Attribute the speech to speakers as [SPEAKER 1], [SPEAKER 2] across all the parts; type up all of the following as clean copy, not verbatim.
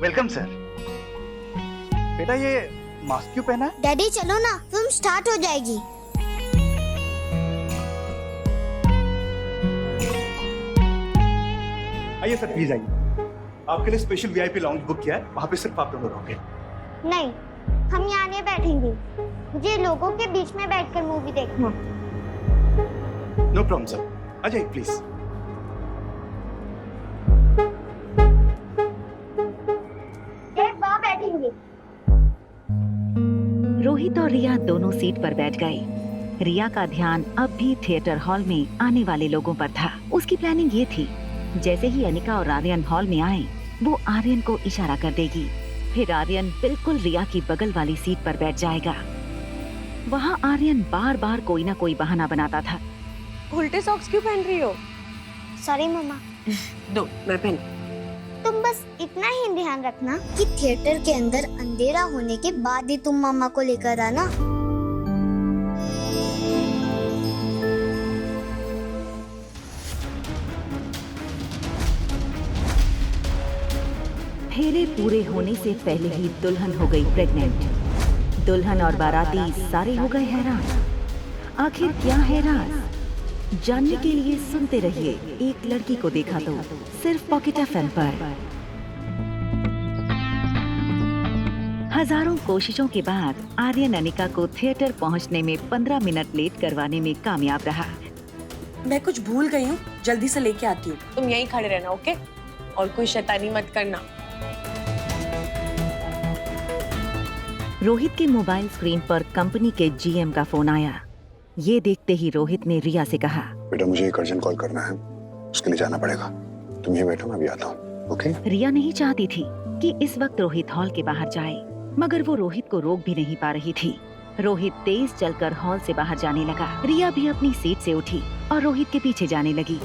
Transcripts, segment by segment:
[SPEAKER 1] Welcome sir. बेटा ये mask क्यों पहना है?
[SPEAKER 2] डैडी चलो ना, फिल्म स्टार्ट हो जाएगी।
[SPEAKER 1] आइए सर, प्लीज आइए। आपके लिए स्पेशल वीआईपी लाउंज बुक किया है, वहाँ पे सिर्फ आप दोनों रहोगे।
[SPEAKER 2] नहीं, हम यहाँ नहीं बैठेंगे। मुझे लोगों के बीच में बैठकर मूवी देखना।
[SPEAKER 1] नो प्रॉब्लम सर, आ जाइए प्लीज।
[SPEAKER 2] वहाँ बैठेंगे।
[SPEAKER 3] रोहित और रिया दोनों सीट पर बैठ गए। रिया का ध्यान अब भी थिएटर हॉल में आने वाले लोगों पर था। उसकी प्लानिंग ये थी, जैसे ही अनिका और आर्यन हॉल में आए, वो आर्यन को इशारा कर देगी। फिर आर्यन बिल्कुल रिया की बगल वाली सीट पर बैठ जाएगा। वहाँ आर्यन बार बार कोई ना कोई बहाना बनाता था।
[SPEAKER 4] उल्टे सॉक्स क्यों पहन रही हो?
[SPEAKER 2] सॉरी मम्मा।
[SPEAKER 4] दो, मैं पहन।
[SPEAKER 2] तुम बस इतना ही ध्यान रखना कि थिएटर के अंदर अंधेरा होने के बाद ही तुम मम्मा को लेकर आना।
[SPEAKER 3] फेरे पूरे होने से पहले ही दुल्हन हो गई प्रेग्नेंट। दुल्हन और बाराती सारे हो गए हैरान। आखिर क्या है राज? जानने के लिए सुनते रहिए एक लड़की को देखा तो, सिर्फ पॉकेट एफएम पर। हजारों कोशिशों के बाद आर्यन अनिका को थिएटर पहुंचने में 15 मिनट लेट करवाने में कामयाब रहा।
[SPEAKER 4] मैं कुछ भूल गई हूँ, जल्दी से लेके आती हूँ। तुम यहीं खड़े रहना, ओके? और कोई शैतानी मत करना।
[SPEAKER 3] रोहित के मोबाइल स्क्रीन पर कंपनी के जीएम का फोन आया। ये देखते ही रोहित ने रिया से कहा,
[SPEAKER 5] बेटा मुझे एक अर्जेंट कॉल करना है, उसके लिए जाना पड़ेगा। तुम यहीं बैठो, मैं अभी आता हूँ। ओके?
[SPEAKER 3] रिया नहीं चाहती थी कि इस वक्त रोहित हॉल के बाहर जाए, मगर वो रोहित को रोक भी नहीं पा रही थी। रोहित तेज चलकर हॉल से बाहर जाने लगा। रिया भी अपनी सीट से उठी और रोहित के पीछे जाने लगी।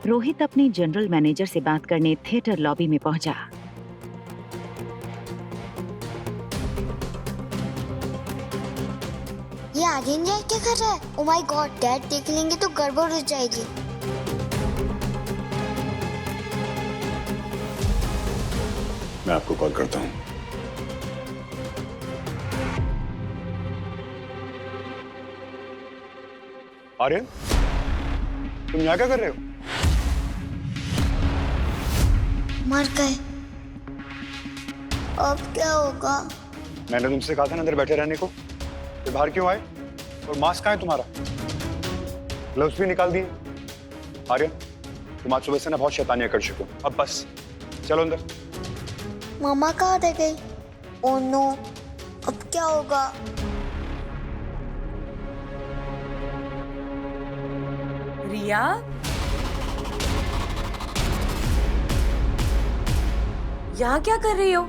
[SPEAKER 3] रोहित अपने जनरल मैनेजर से बात करने थिएटर लॉबी में पहुंचा।
[SPEAKER 2] ये आर्यन क्या कर रहा है? ओह माय गॉड, डैड देख लेंगे तो गड़बड़ हो जाएगी।
[SPEAKER 5] मैं आपको कॉल करता हूँ। आर्यन, तुम यहाँ क्या कर रहे हो?
[SPEAKER 2] मर गए। अब क्या होगा?
[SPEAKER 5] मैंने तुमसे कहा था ना अंदर बैठे रहने को। तो बाहर क्यों आए? और मास्क कहाँ है तुम्हारा? ग्लव्स भी निकाल दिए। आर्यन, तुम आज सुबह से ना बहुत शैतानियां कर चुके हो। अब बस चलो अंदर।
[SPEAKER 2] मम्मा कहाँ रह गई? ओह नो, अब क्या होगा?
[SPEAKER 4] रिया? यहाँ क्या कर रही हो?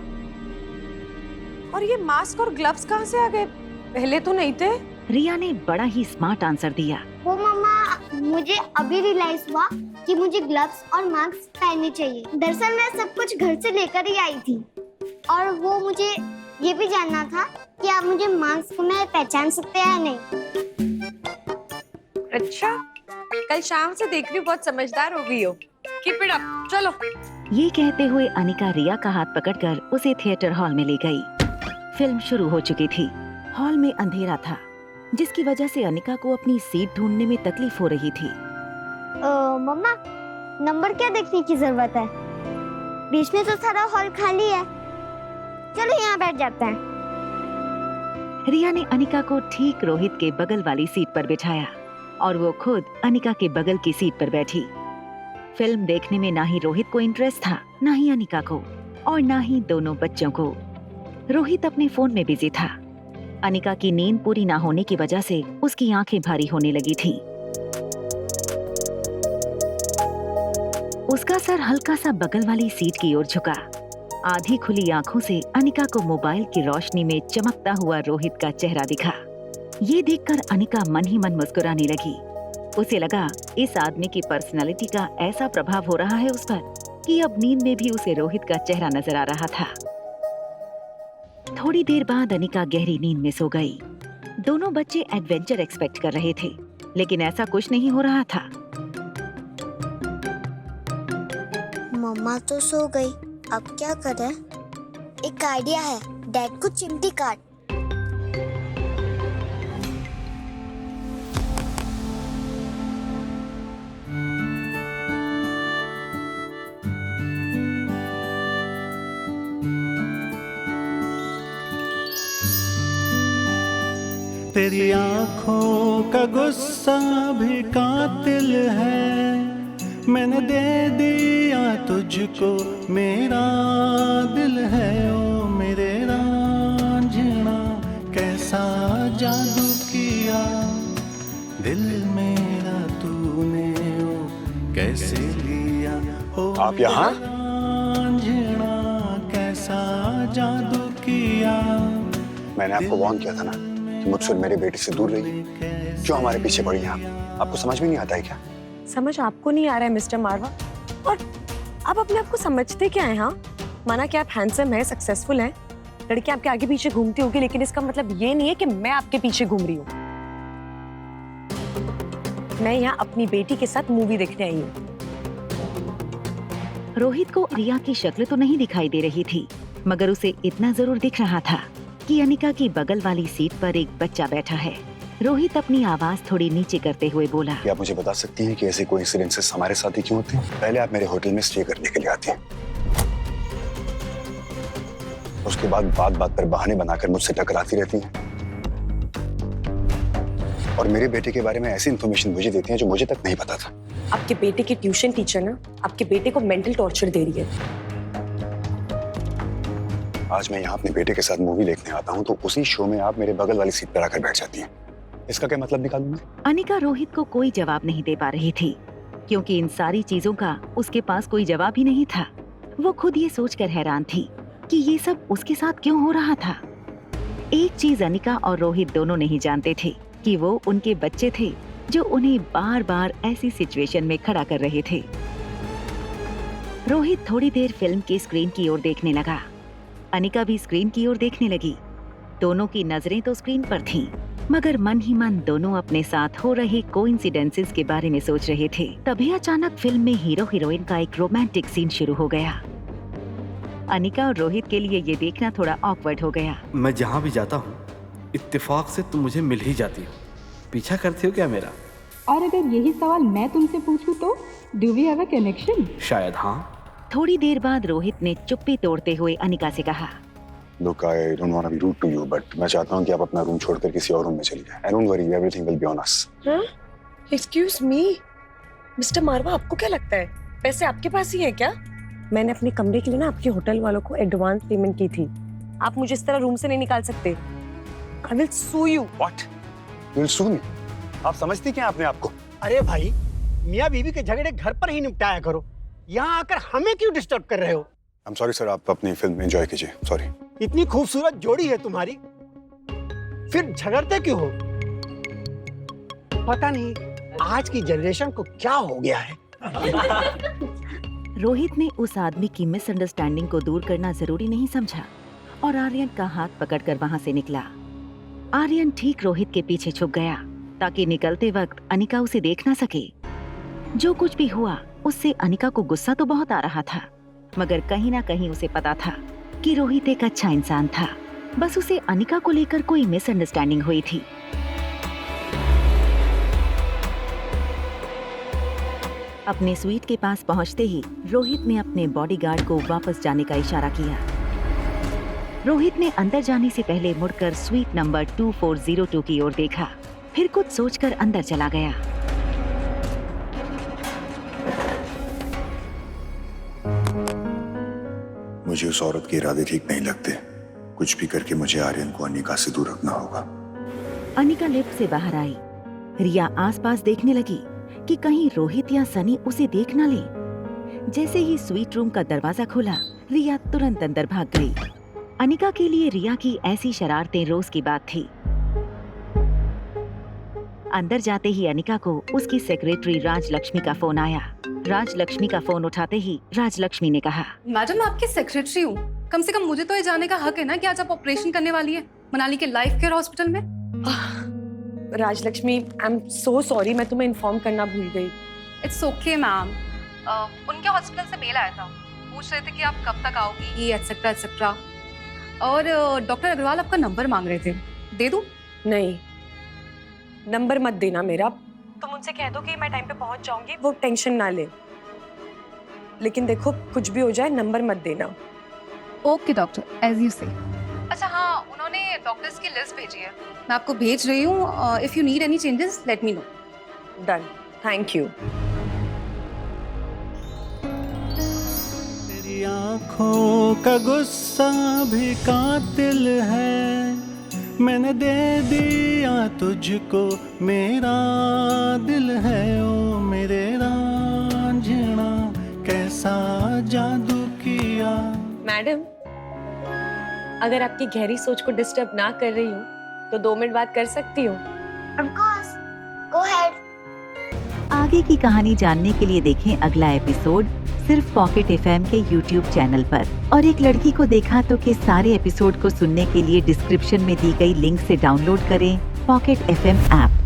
[SPEAKER 4] और ये मास्क और ग्लव्स कहाँ से आ गए? पहले तो नहीं थे।
[SPEAKER 3] रिया ने बड़ा ही स्मार्ट आंसर दिया।
[SPEAKER 2] वो मम्मा, मुझे अभी रियलाइज हुआ कि मुझे ग्लव्स और मास्क पहनने चाहिए। दरअसल मैं सब कुछ घर से लेकर ही आई थी और वो मुझे ये भी जानना था कि आप मुझे मास्क में पहचान सकते हैं या नहीं।
[SPEAKER 4] अच्छा, कल शाम से देख रही हूँ बहुत समझदार हो गई हो। कीप इट अप, चलो।
[SPEAKER 3] ये कहते हुए अनिका रिया का हाथ पकड़कर उसे थिएटर हॉल में ले गई। फिल्म शुरू हो चुकी थी। हॉल में अंधेरा था, जिसकी वजह से अनिका को अपनी सीट ढूंढने में तकलीफ हो रही थी।
[SPEAKER 2] मम्मा, नंबर क्या देखने की जरूरत है? बीच में तो सारा हॉल खाली है। चलो यहाँ बैठ जाते हैं।
[SPEAKER 3] रिया ने अनिका को ठीक रोहित के बगल वाली सीट पर बिठाया और वो खुद अनिका के बगल की सीट पर बैठी। फिल्म देखने में ना ही रोहित को इंटरेस्ट था, ना ही अनिका को, और ना ही दोनों बच्चों को। रोहित अपने फोन में बिजी था। अनिका की नींद पूरी ना होने की वजह से उसकी आंखें भारी होने लगी थी। उसका सर हल्का सा बगल वाली सीट की ओर झुका। आधी खुली आंखों से अनिका को मोबाइल की रोशनी में चमकता हुआ रोहित का चेहरा दिखा। ये देखकर अनिका मन ही मन मुस्कुराने लगी। उसे लगा इस आदमी की पर्सनालिटी का ऐसा प्रभाव हो रहा है उस पर कि अब नींद में भी उसे रोहित का चेहरा नजर आ रहा था। थोड़ी देर बाद अनिका गहरी नींद में सो गई। दोनों बच्चे एडवेंचर एक्सपेक्ट कर रहे थे, लेकिन ऐसा कुछ नहीं हो रहा था।
[SPEAKER 2] मम्मा तो सो गई, अब क्या करें? एक आइडिया है, डैड को चिमटी काट।
[SPEAKER 6] तेरी आंखों का गुस्सा भी कातिल है, मैंने दे दिया तुझको मेरा दिल है। ओ मेरे रांझना कैसा जादू किया दिल मेरा तूने, ओ कैसे लिया। ओ
[SPEAKER 5] आप यहाँ?
[SPEAKER 6] रांझना कैसा जादू किया।
[SPEAKER 5] मैंने आपको वार्न किया था ना कि मुझसे और मेरे बेटे से दूर रहिए। क्यों हमारे पीछे पड़ी हैं आप? आपको समझ में नहीं आता है क्या?
[SPEAKER 4] समझ आपको नहीं आ रहा है मिस्टर मारवा? और आप अपने आप को समझते क्या है? हाँ, माना कि आप हैंडसम हैं, सक्सेसफुल हैं, लड़कियां आपके आगे पीछे घूमती होगी, लेकिन इसका मतलब ये नहीं है कि मैं आपके पीछे घूम रही हूँ। मैं यहाँ अपनी बेटी के साथ मूवी देखने आई हूँ।
[SPEAKER 3] रोहित को रिया की शक्ल तो नहीं दिखाई दे रही थी, मगर उसे इतना जरूर दिख रहा था कि अनिका की बगल वाली सीट पर एक बच्चा बैठा है। रोहित अपनी आवाज थोड़ी नीचे करते हुए बोला,
[SPEAKER 5] क्या आप मुझे बता सकती हैं कि ऐसे कोइंसिडेंसेस हमारे साथ ही क्यों होते हैं? पहले आप मेरे होटल में स्टे करने के लिए आती हैं, उसके बाद बात बात पर बहाने बनाकर मुझसे टकराती रहती हैं, और मेरे बेटे के बारे में ऐसी इन्फॉर्मेशन मुझे देती हैं जो मुझे तक नहीं पता था।
[SPEAKER 4] आपके बेटे की ट्यूशन टीचर ना आपके बेटे को मेंटल टॉर्चर दे रही है।
[SPEAKER 5] आज मैं यहाँ अपने बेटे के साथ मूवी देखने आता हूँ तो उसी शो में आप मेरे बगल वाली सीट पर आकर बैठ जाती हैं। इसका क्या मतलब निकालूं मैं?
[SPEAKER 3] अनिका रोहित को कोई जवाब नहीं दे पा रही थी, क्योंकि इन सारी चीजों का उसके पास कोई जवाब ही नहीं था। वो खुद ये सोचकर हैरान थी कि ये सब उसके साथ क्यों हो रहा था। एक चीज अनिका और रोहित दोनों नहीं जानते थे कि वो उनके बच्चे थे जो उन्हें बार बार ऐसी सिचुएशन में खड़ा कर रहे थे। रोहित थोड़ी देर फिल्म के स्क्रीन की ओर देखने लगा। अनिका भी स्क्रीन की ओर देखने लगी। दोनों की नजरें तो स्क्रीन पर थीं, मगर मन ही मन दोनों अपने साथ हो रहे कोइंसिडेंसेस के बारे में सोच रहे थे। तभी अचानक फिल्म में हीरो हीरोइन का एक रोमांटिक सीन शुरू हो गया। अनिका और रोहित के लिए ये देखना थोड़ा ऑकवर्ड हो गया।
[SPEAKER 7] मैं जहाँ भी जाता हूँ इत्तेफाक से तुम मुझे मिल ही जाती हो। पीछा करती हो क्या मेरा?
[SPEAKER 8] और अगर यही सवाल मैं तुमसे पूछूं तो do we have a connection?
[SPEAKER 7] शायद हाँ।
[SPEAKER 3] थोड़ी देर बाद रोहित ने चुप्पी तोड़ते हुए अनिका से कहा,
[SPEAKER 5] Look, I don't want to be rude to you, but मैं चाहता हूँ कि आप अपना रूम छोड़कर किसी और रूम में चली जाएं। And don't worry, everything will be on us.
[SPEAKER 4] Excuse me mister Marwah, आपको क्या लगता है पैसे आपके पास ही है क्या? मैंने अपने कमरे के लिए ना आपके होटल वालों को एडवांस पेमेंट की थी। आप मुझे इस तरह रूम से नहीं निकाल सकते। I will sue you.
[SPEAKER 5] What? You will sue me? आप समझती क्या अपने आप को?
[SPEAKER 9] अरे भाई, मियाँ बीवी के झगड़े घर पर ही निपटाया करो, यहाँ आकर हमें क्यों डिस्टर्ब कर रहे हो?
[SPEAKER 5] I'm sorry sir, आप अपनी फिल्म एंजॉय कीजिए। Sorry.
[SPEAKER 9] इतनी खूबसूरत जोड़ी है तुम्हारी, फिर झगड़ते क्यों हो? पता नहीं आज की जनरेशन को क्या हो गया है।
[SPEAKER 3] रोहित ने उस आदमी की मिसअंडरस्टैंडिंग को दूर करना जरूरी नहीं समझा और आर्यन का हाथ पकड़कर वहाँ से निकला। आर्यन ठीक रोहित के पीछे छुप गया ताकि निकलते वक्त अनिका उसे देख ना सके। जो कुछ भी हुआ उससे अनिका को गुस्सा तो बहुत आ रहा था, मगर कहीं ना कहीं उसे पता था कि रोहित एक अच्छा इंसान था। बस उसे अनिका को लेकर कोई मिसअंडरस्टैंडिंग हुई थी। अपने स्वीट के पास पहुंचते ही रोहित ने अपने बॉडीगार्ड को वापस जाने का इशारा किया। रोहित ने अंदर जाने से पहले मुड़कर स्वीट नंबर 2402 की ओर देखा, फिर कुछ सोचकर अंदर चला गया।
[SPEAKER 5] मुझे उस औरत के इरादे ठीक नहीं लगते। कुछ भी करके मुझे आर्यन को अनिका से दूर रखना होगा।
[SPEAKER 3] अनिका लिफ्ट से बाहर आई। रिया आसपास देखने लगी कि कहीं रोहित या सनी उसे देख न ले। जैसे ही स्वीट रूम का दरवाजा खुला, रिया तुरंत अंदर भाग गई। अनिका के लिए रिया की ऐसी शरारतें रोज की बात थी। अंदर जाते ही अनिका को उसकी सेक्रेटरी राजलक्ष्मी का फोन आया। राजलक्ष्मी का फोन उठाते ही राजलक्ष्मी ने कहा,
[SPEAKER 10] मैडम मैं आपकी सेक्रेटरी हूँ, कम से कम मुझे तो ये जानने का हक है ना कि आज आप ऑपरेशन करने वाली है मनाली के लाइफ केयर हॉस्पिटल में।
[SPEAKER 4] Rajalakshmi, I am so sorry, मैं तुम्हें इन्फॉर्म करना भूल गई।
[SPEAKER 10] इट्स ओके मैम, उनके हॉस्पिटल से मेल आया था पूछ रहे थे कि आप कब तक आओगी, एटसेट्रा एटसेट्रा। और डॉक्टर अग्रवाल आपका नंबर मांग रहे थे, दे दूं?
[SPEAKER 4] नहीं, नंबर मत देना मेरा। तुम उनसे कह दो कि मैं टाइम पे पहुंच जाऊंगी, वो टेंशन ना ले। लेकिन देखो, कुछ भी हो जाए नंबर मत देना।
[SPEAKER 10] ओके डॉक्टर, एज यू से। अच्छा हाँ, उन्होंने डॉक्टर्स की लिस्ट भेजी है, मैं आपको भेज रही हूँ। If you need any changes let me know.
[SPEAKER 4] Done, thank you.
[SPEAKER 6] तेरी आंखों का गुस्सा भी कातिल है, मैंने दे दिया तुझको मेरा दिल है। ओ मेरे रांझना कैसा जादू किया।
[SPEAKER 4] मैडम, अगर आपकी गहरी सोच को डिस्टर्ब ना कर रही हूँ तो 2 मिनट बात कर सकती हूँ?
[SPEAKER 2] Of course. Go ahead.
[SPEAKER 3] आगे की कहानी जानने के लिए देखें अगला एपिसोड सिर्फ पॉकेट FM के YouTube चैनल पर। और एक लड़की को देखा तो के सारे एपिसोड को सुनने के लिए डिस्क्रिप्शन में दी गई लिंक से डाउनलोड करें पॉकेट FM ऐप।